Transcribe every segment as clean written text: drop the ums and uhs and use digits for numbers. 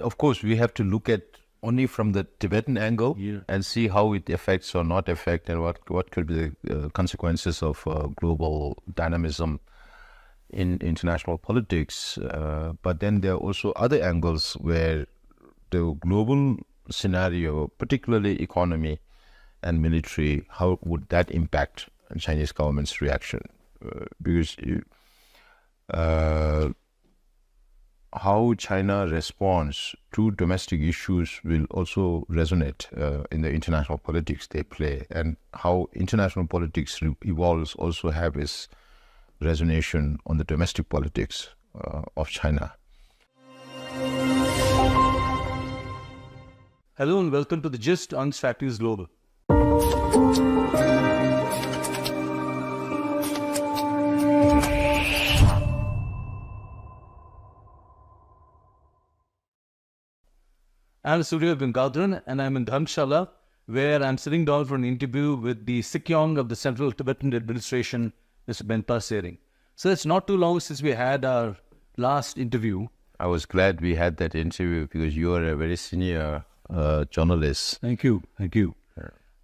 Of course, we have to look at only from the Tibetan angle and see how it affects or not affect, and what could be the consequences of global dynamism in international politics. But then there are also other angles where the global scenario, particularly economy and military, how would that impact Chinese government's reaction? Because how China responds to domestic issues will also resonate in the international politics they play, and how international politics evolves also have its resonance on the domestic politics of China. Hello and welcome to The Gist on Strategies Global. I'm Surya Gangadharan and I'm in Dharamshala, where I'm sitting down for an interview with the Sikyong of the Central Tibetan Administration, Mr. Benpa Sering. So it's not too long since we had our last interview. I was glad we had that interview because you are a very senior journalist. Thank you.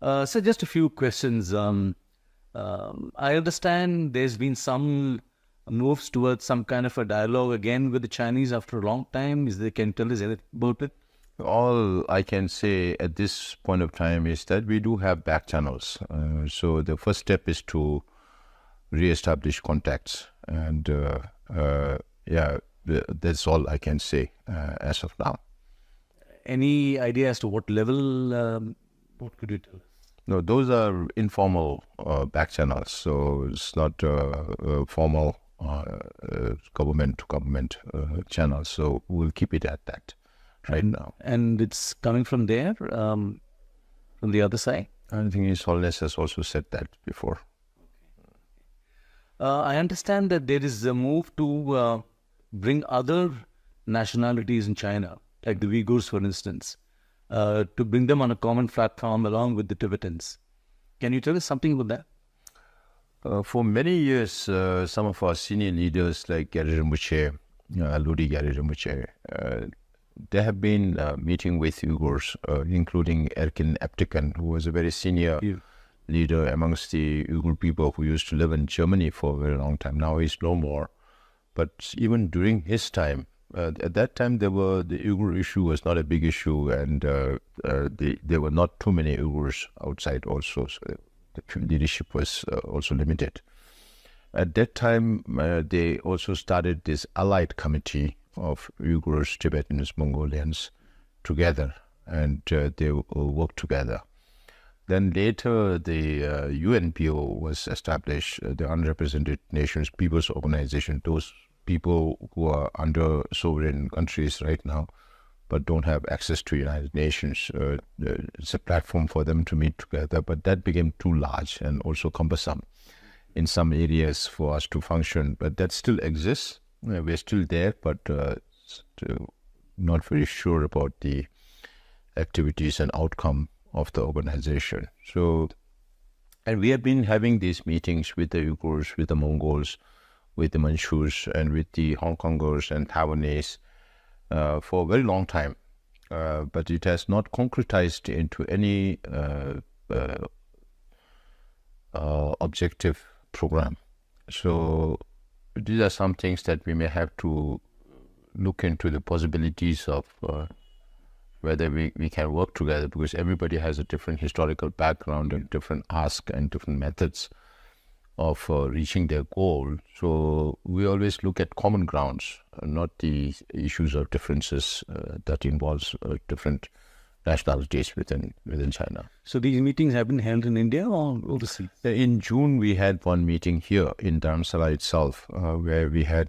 So just a few questions. I understand there's been some moves towards some kind of a dialogue again with the Chinese after a long time. Can you tell us anything about it? All I can say at this point of time is that we do have back channels. So the first step is to re-establish contacts, and that's all I can say as of now. Any idea as to what level? What could you tell us? No, those are informal back channels, so it's not formal government-to-government channels. So we'll keep it at that right now. And it's coming from there, from the other side? I think His Holiness has also said that before. I understand that there is a move to bring other nationalities in China, like the Uyghurs, for instance, to bring them on a common platform along with the Tibetans. Can you tell us something about that? For many years, some of our senior leaders like Gyari Rinpoche, Lodi Gyari Rinpoche, they have been meeting with Uyghurs, including Erkin Eptikan, who was a very senior leader amongst the Uyghur people who used to live in Germany for a very long time. Now he's no more. But even during his time, at that time, the Uyghur issue was not a big issue, and there were not too many Uyghurs outside also, so the leadership was also limited. At that time, they also started this allied committee of Uyghurs, Tibetans, Mongolians together, and they worked together. Then later, the UNPO was established, the Unrepresented Nations People's Organization, those people who are under sovereign countries right now but don't have access to United Nations. It's a platform for them to meet together, but that became too large and also cumbersome in some areas for us to function. But that still exists. We're still there, but still not very sure about the activities and outcome of the organization. So, and we have been having these meetings with the Uyghurs, with the Mongols, with the Manchus, and with the Hong Kongers and Taiwanese for a very long time. But it has not concretized into any objective program. So these are some things that we may have to look into, the possibilities of whether we can work together, because everybody has a different historical background and different ask and different methods of reaching their goal. So we always look at common grounds, not the issues of differences that involves different nationalities within China. So these meetings have been held in India or overseas? In June, we had one meeting here in Dharamsala itself, where we had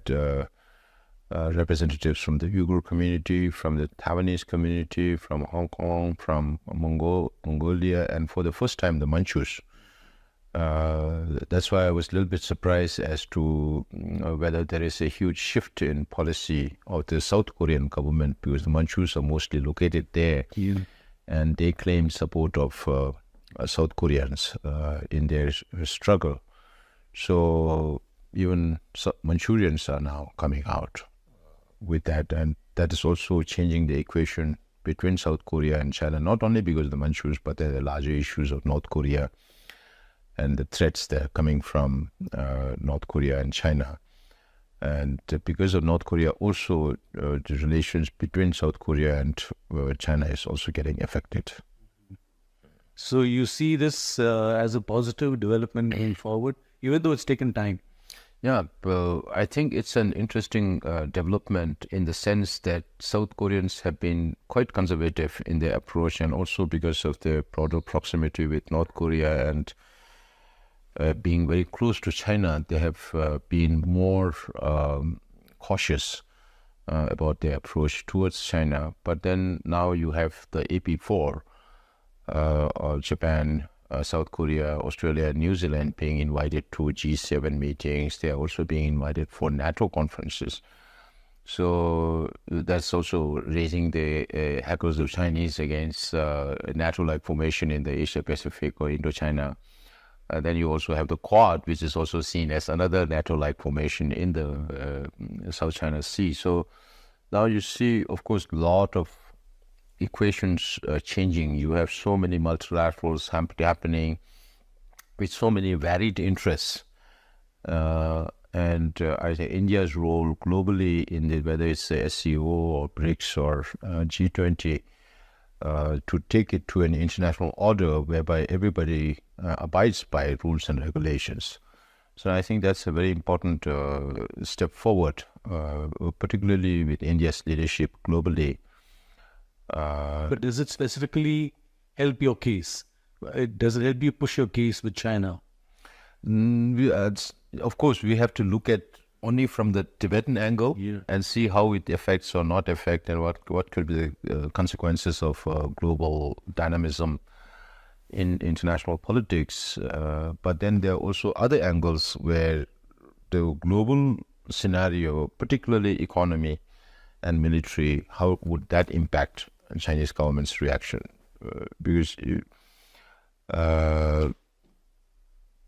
representatives from the Uyghur community, from the Taiwanese community, from Hong Kong, from Mongolia, and for the first time, the Manchus. That's why I was a little bit surprised as to whether there is a huge shift in policy of the South Korean government, because the Manchus are mostly located there, and they claim support of South Koreans in their struggle. So even Manchurians are now coming out with that, and that is also changing the equation between South Korea and China, not only because of the Manchus, but there are larger issues of North Korea and the threats that are coming from North Korea and China. And because of North Korea, also the relations between South Korea and China is also getting affected. So you see this as a positive development going forward, even though it's taken time? Yeah, I think it's an interesting development in the sense that South Koreans have been quite conservative in their approach, and also because of their broader proximity with North Korea and being very close to China, they have been more cautious about their approach towards China. But then now you have the AP4, Japan, South Korea, Australia, New Zealand being invited to G7 meetings. They are also being invited for NATO conferences. So that's also raising the hackles of Chinese against NATO-like formation in the Asia-Pacific or Indochina. Then you also have the Quad, which is also seen as another NATO-like formation in the South China Sea. So now you see, of course, a lot of equations changing. You have so many multilaterals happening with so many varied interests. And I think India's role globally in the, whether it's the SCO or BRICS or G20, to take it to an international order whereby everybody abides by rules and regulations. So I think that's a very important step forward, particularly with India's leadership globally. But does it specifically help your case? Does it help you push your case with China? Of course, we have to look at only from the Tibetan angle and see how it affects or not affect, and what could be the consequences of global dynamism in international politics. But then there are also other angles where the global scenario, particularly economy and military, how would that impact the Chinese government's reaction? Because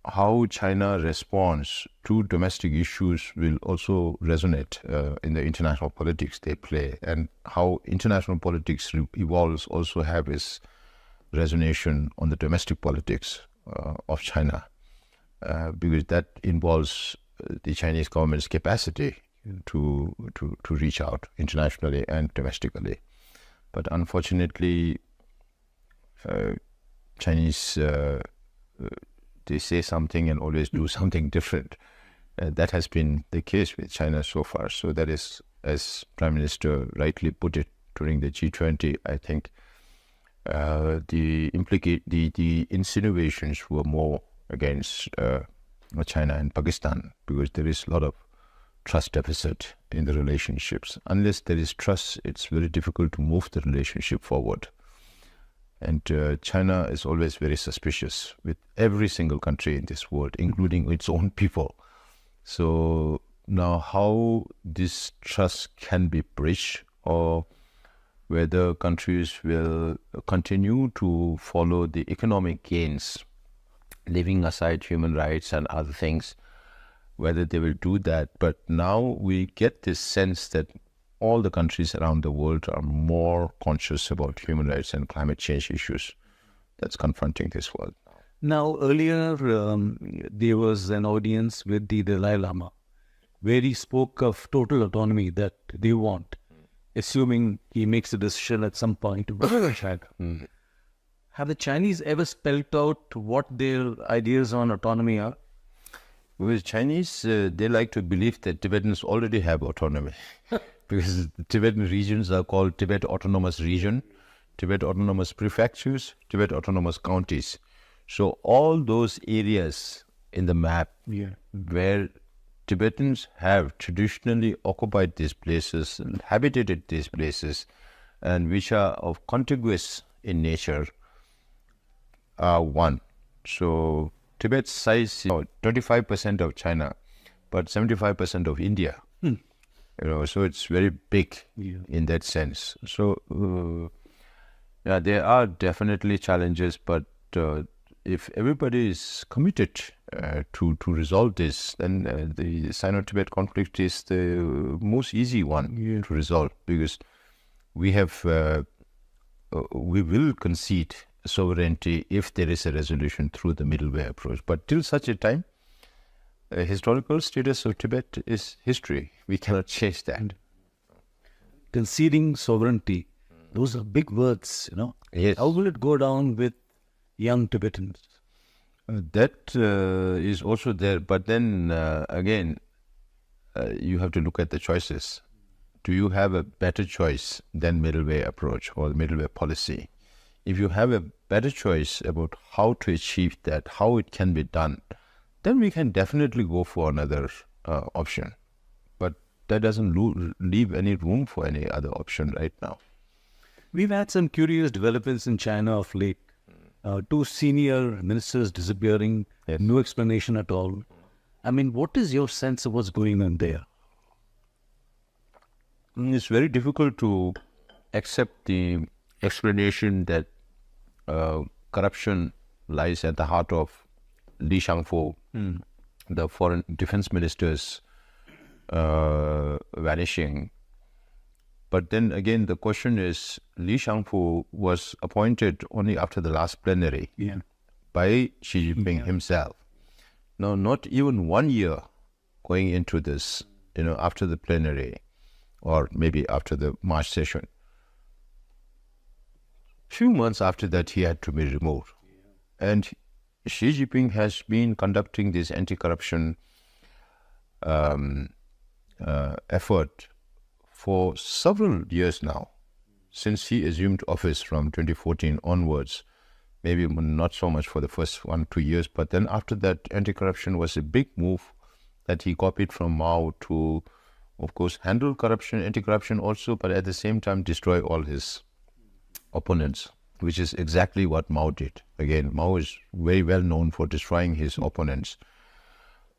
how China responds to domestic issues will also resonate in the international politics they play, and how international politics evolves also have its resonation on the domestic politics of China, because that involves the Chinese government's capacity to reach out internationally and domestically. But unfortunately, Chinese they say something and always do something different. That has been the case with China so far. So that is, as Prime Minister rightly put it during the G20, I think the insinuations were more against China and Pakistan, because there is a lot of trust deficit in the relationships. Unless there is trust, it's very difficult to move the relationship forward. And China is always very suspicious with every single country in this world, including its own people. So now how this trust can be bridged, or whether countries will continue to follow the economic gains, leaving aside human rights and other things, whether they will do that. But now we get this sense that all the countries around the world are more conscious about human rights and climate change issues that's confronting this world. Now, earlier there was an audience with the Dalai Lama where he spoke of total autonomy that they want, assuming he makes a decision at some point to bring China. Have the Chinese ever spelled out what their ideas on autonomy are? With Chinese, they like to believe that Tibetans already have autonomy. Because the Tibetan regions are called Tibet Autonomous Region, Tibet Autonomous Prefectures, Tibet Autonomous Counties. So all those areas in the map where Tibetans have traditionally occupied these places, inhabited these places, and which are of contiguous in nature, are one. So Tibet's size is 25% of China, but 75% of India. So it's very big in that sense. So there are definitely challenges, but if everybody is committed to resolve this, then the Sino-Tibet conflict is the most easy one to resolve, because we will concede sovereignty if there is a resolution through the middle way approach. But till such a time, historical status of Tibet is history. We cannot change that. Conceding sovereignty, those are big words, Yes. How will it go down with young Tibetans? That is also there, but then again, you have to look at the choices. Do you have a better choice than middle way approach or middle way policy? If you have a better choice about how to achieve that, how it can be done, then we can definitely go for another option. But that doesn't leave any room for any other option right now. We've had some curious developments in China of late. 2 senior ministers disappearing, Yes. no explanation at all. I mean, what is your sense of what's going on there? It's very difficult to accept the explanation that corruption lies at the heart of Li Shangfu, the foreign defense minister's vanishing. But then again, the question is, Li Shangfu was appointed only after the last plenary by Xi Jinping himself. Now, not even 1 year going into this, after the plenary, or maybe after the March session. Few months after that, he had to be removed. And Xi Jinping has been conducting this anti-corruption effort for several years now, since he assumed office from 2014 onwards. Maybe not so much for the first 1-2 years, but then after that, anti-corruption was a big move that he copied from Mao to, of course, handle corruption, anti-corruption also, but at the same time destroy all his opponents, which is exactly what Mao did. Again, Mao is very well known for destroying his opponents.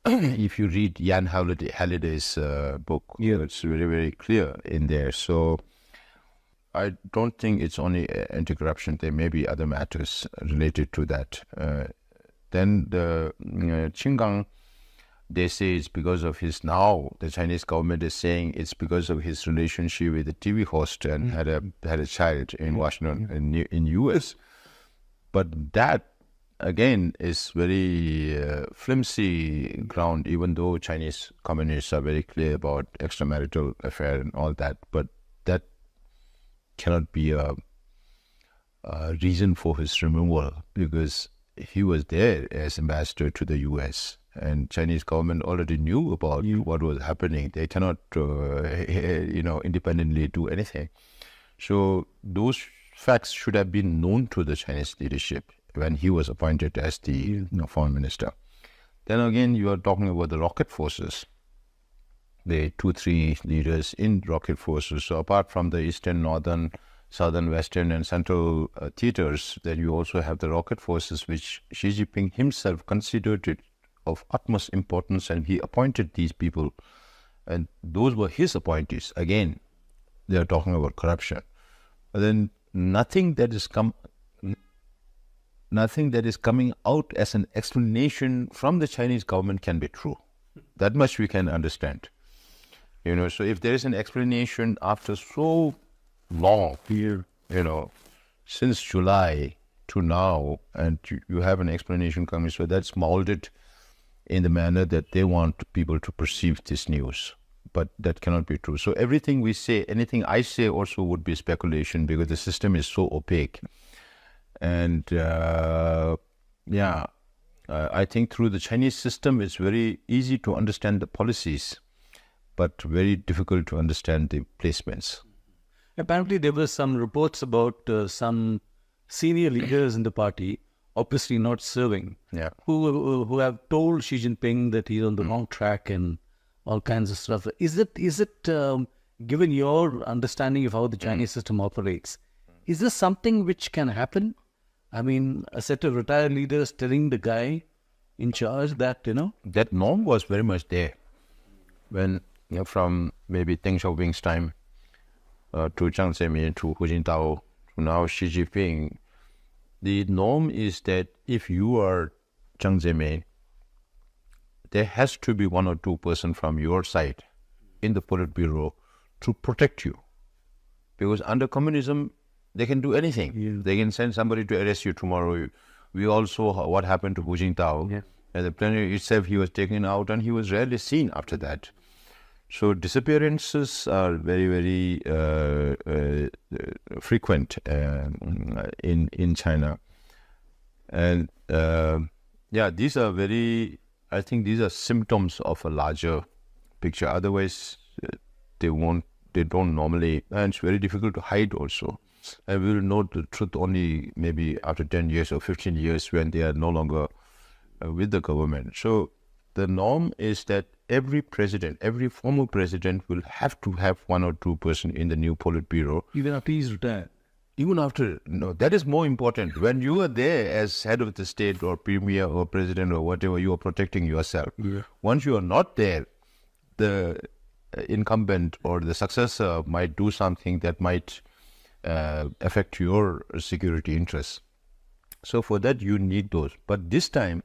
If you read Jan Halliday's book, it's very, very clear in there. So I don't think it's only anti-corruption. There may be other matters related to that. Then the Qinggang, they say it's because of his, now the Chinese government is saying it's because of his relationship with the TV host and had a child in Washington, in US. But that again is very flimsy ground, even though Chinese communists are very clear about extramarital affair and all that. But that cannot be a reason for his removal, because he was there as ambassador to the US. And Chinese government already knew about what was happening. They cannot, independently do anything. So those facts should have been known to the Chinese leadership when he was appointed as the foreign minister. Then again, you are talking about the rocket forces. The 2-3 leaders in rocket forces. So apart from the eastern, northern, southern, western, and central theaters, then you also have the rocket forces, which Xi Jinping himself considered it of utmost importance, and he appointed these people, and those were his appointees. Again, they are talking about corruption. But then nothing that is coming out as an explanation from the Chinese government can be true. That much we can understand. So if there is an explanation after so long, since July to now, and you have an explanation coming, so that's molded in the manner that they want people to perceive this news. But that cannot be true. So everything we say, anything I say also would be speculation, because the system is so opaque. And I think through the Chinese system, it's very easy to understand the policies, but very difficult to understand the placements. Apparently, there were some reports about some senior leaders in the party, obviously not serving, who have told Xi Jinping that he's on the wrong track and all kinds of stuff. Is it given your understanding of how the Chinese system operates, is this something which can happen? I mean, a set of retired leaders telling the guy in charge that, That norm was very much there. When, from maybe Deng Xiaoping's time to Jiang Zemin, to Hu Jintao, to now Xi Jinping, the norm is that if you are Jiang Zemin there has to be 1 or 2% from your side in the Politburo to protect you. Because under communism, they can do anything. Yeah. They can send somebody to arrest you tomorrow. We all saw what happened to Hu Jintao. Yeah. At the plenary itself, he was taken out and he was rarely seen after that. So disappearances are very, very frequent in China. And these are I think these are symptoms of a larger picture. Otherwise, they don't normally, and it's very difficult to hide also. And we will know the truth only maybe after 10 years or 15 years when they are no longer with the government. So the norm is that every former president will have to have 1 or 2% in the new Politburo. Even after he's retired. Even after, no, that is more important. When you are there as head of the state or premier or president or whatever, you are protecting yourself. Yeah. Once you are not there, the incumbent or the successor might do something that might affect your security interests. So for that, you need those. But this time,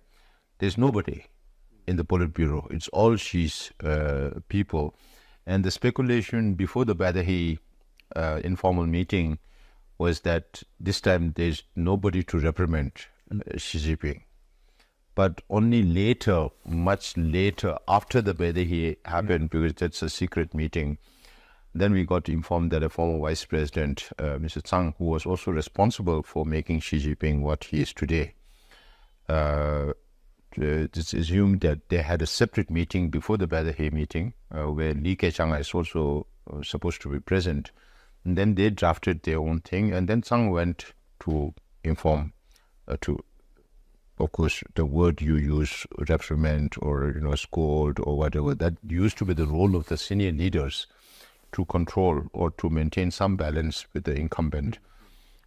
there's nobody in the Politburo. It's all Xi's people. And the speculation before the Badahi informal meeting was that this time there's nobody to reprimand Xi Jinping. But only later, much later, after the Badahi happened, because that's a secret meeting, then we got informed that a former vice president, Mr. Tsang, who was also responsible for making Xi Jinping what he is today, it's assumed that they had a separate meeting before the Badahi meeting, where Li Keqiang is also supposed to be present. And then they drafted their own thing, and then Tsang went to inform, of course, the word you use, reprimand or scold or whatever, that used to be the role of the senior leaders to control or to maintain some balance with the incumbent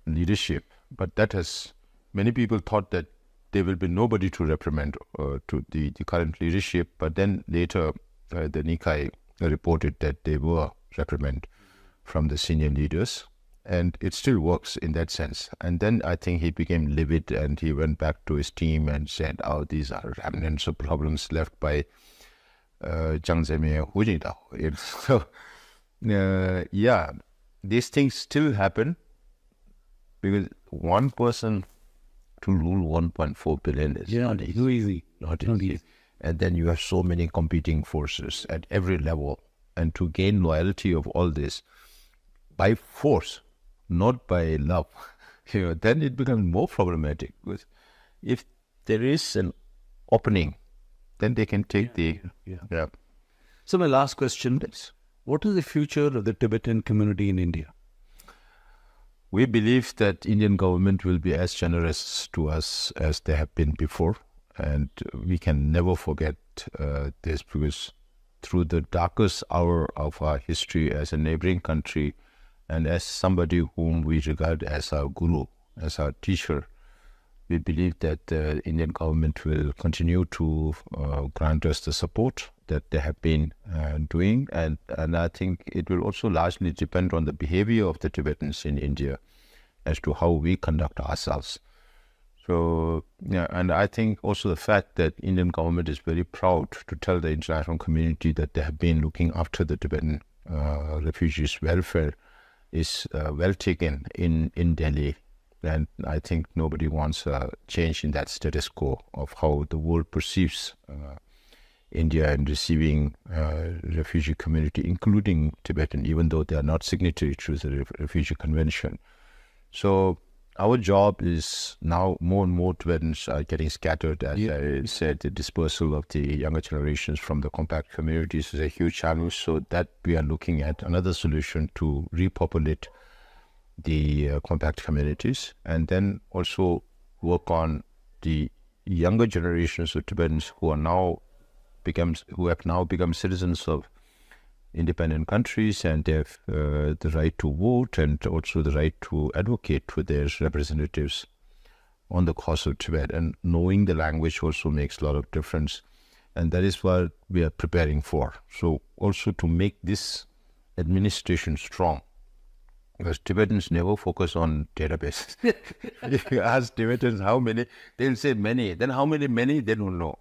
leadership. But that has, many people thought that there will be nobody to reprimand to the current leadership, but then later the Nikkei reported that they were reprimanded from the senior leaders, and it still works in that sense. And then I think he became livid and he went back to his team and said, oh, these are remnants of problems left by Jiang Zemin and Hu Jintao. So, these things still happen because one person to rule 1.4 billion is not easy. Not easy. And then you have so many competing forces at every level. And to gain loyalty of all this by force, not by love, then it becomes more problematic. Because if there is an opening, then they can take Yeah. So my last question is, what is the future of the Tibetan community in India? We believe that Indian government will be as generous to us as they have been before. And we can never forget this, because through the darkest hour of our history as a neighboring country and as somebody whom we regard as our guru, as our teacher, we believe that the Indian government will continue to grant us the support that they have been doing. And I think it will also largely depend on the behavior of the Tibetans in India as to how we conduct ourselves. So, and I think also the fact that Indian government is very proud to tell the international community that they have been looking after the Tibetan refugees' welfare is well taken in Delhi. And I think nobody wants a change in that status quo of how the world perceives India in receiving refugee community, including Tibetan, even though they are not signatory to the Refugee Convention. So our job is now more and more Tibetans are getting scattered. As I said, the dispersal of the younger generations from the compact communities is a huge challenge. So that we are looking at another solution to repopulate the compact communities, and then also work on the younger generations of Tibetans who have now become citizens of independent countries, and they have the right to vote and also the right to advocate for their representatives on the cause of Tibet. And knowing the language also makes a lot of difference, and that is what we are preparing for. So also to make this administration strong, because Tibetans never focus on databases. If you ask Tibetans how many, they'll say many. Then how many, they don't know.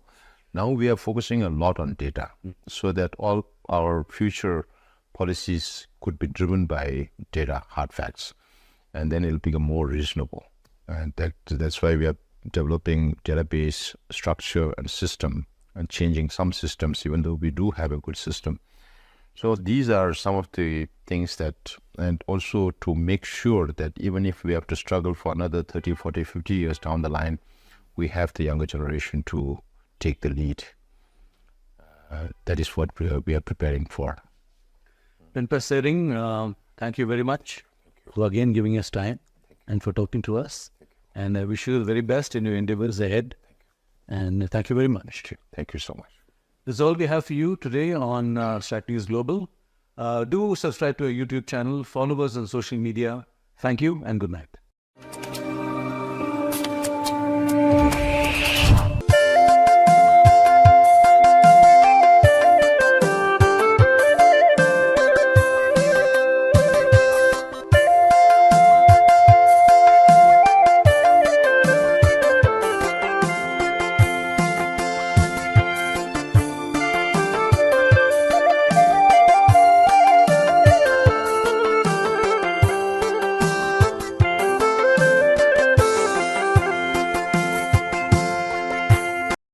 Now we are focusing a lot on data so that all our future policies could be driven by data, hard facts, and then it'll become more reasonable. And that's why we are developing database structure and system and changing some systems, even though we do have a good system. So these are some of the things that, and also to make sure that even if we have to struggle for another 30, 40, 50 years down the line, we have the younger generation to take the lead. That is what we are preparing for. Pinpa Sering, thank you very much for again giving us time and for talking to us. And I wish you the very best in your endeavors ahead. And thank you very much. Thank you so much. This is all we have for you today on Strategies Global. Do subscribe to our YouTube channel, follow us on social media. Thank you and good night.